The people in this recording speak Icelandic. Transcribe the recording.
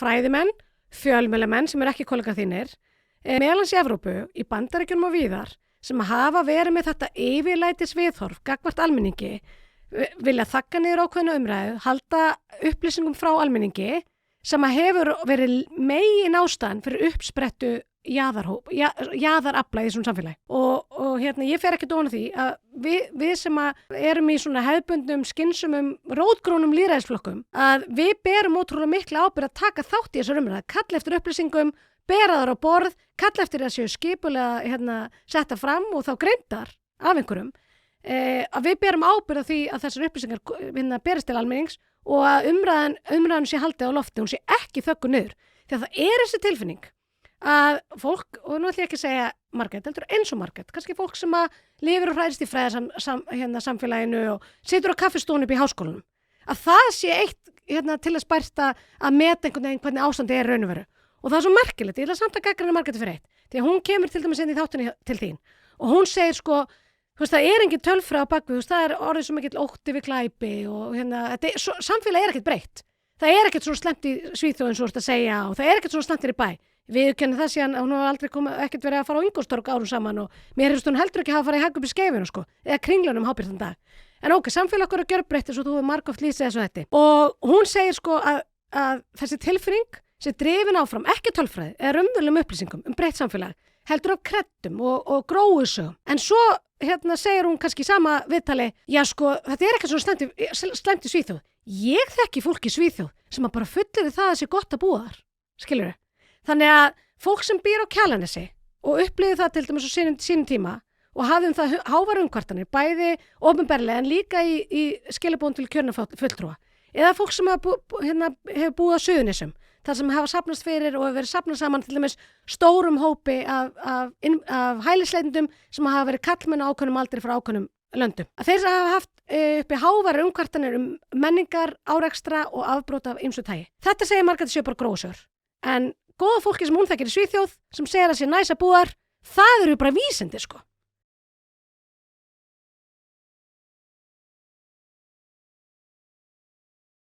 fræðimenn, fjölmiðlamenn sem ekki kollegar þínir, meðalans í Evrópu, í Bandaríkjunum og víðar, sem hafa verið með þetta yfirlætis viðhorf, gagnvart almenningi, vilja þagga niður ákveðna umræðu, halda upplýsingum frá almenningi, sem hefur verið megin ástæðan fyrir uppsprettu jaðarafla í þessum samfélagi. Og ég fer ekki ofan því að við sem erum í svona hefðbundnum, skynsumum, rótgrónum lýðræðisflokkum, að við berum ótrúlega mikla ábyrgð að taka þátt í þessar umræðu, kalla eftir upplýsingum, bera þar á borð, kalla eftir að séu skipulega setta fram og þá greindar af einhverjum, að við berum ábyrgð á því að þessar upplýsingar berist til almennings og að umræðan sé haldið á lofti, hún sé ekki þöggu niður. Því að það þessi tilfinning að fólk, og nú ætlum ég ekki að segja Margrét, heldur eins og Margrét, kannski fólk sem að lifir og hræðist í samfélaginu og situr á kaffistofunni upp í háskólanum, að það sé eitt til að spærsta að meta einhvern veginn hvernig ástandi raun og veru. Og það svo merkilegt, ég ætla samt að gagnrýna Margréti fyrir eitt, því að hún kemur til dæmis inn í þáttunni til þín og hún segir það engin tölfræði á bakvið, það orðið svo mikill ótti við glæpi og samfélagi ekkert breytt. Það ekkert svo slemmt í Svíþjóð eins og þú ert að segja og það ekkert svo slemmt í bæ. Við kenna það síðan að hún hefur aldrei ekkert verið að fara á Ingólfstorg árum saman og mér hefur hún heldur ekki hafa farið í Hagkaup í Skeifinu eða Kringlunum hábýrt þann dag. En samfélag okkar gjörbreytt eins og þú hefur margoft lýsið þessu þetta. Og hún segir að þessi tilfinning sé drifin áfram, ekki tölfræði eða raunverulegum upplýsingum breytt samfélag, heldur af kreddum og gróusögum. En svo segir hún kannski í sama viðtali, þetta ekki svona slæmt í Svíþjóð. Ég þekki fólk í Svíþjóð sem bara fullir það að sé gott að búa þar. Skilurðu? Þannig að fólk sem býr á Kjalarnesi og upplifir það til dæmis á sínum tíma og hafði það háværar umkvartanir, bæði opinberlega en líka í skilaboðum til kjörna fulltrúa. Eða fólk sem hefur búið á Suðurnesjum, þar sem hafa safnast fyrir og hefur verið safnað saman til dæmis stórum hópi af hælisleitendum sem hafa verið kallmenn á ákveðnum aldri frá ákveðnum löndum. Að þeir hafa haft uppi háværar umkvartanir menningar, árekstra og afbrot af ýmsu tagi. Þetta segir Margrét séu bara grósör. En góða fólki sem hún þekkir í Svíþjóð sem segir að sé næs að búa þar, það eru bara vísindi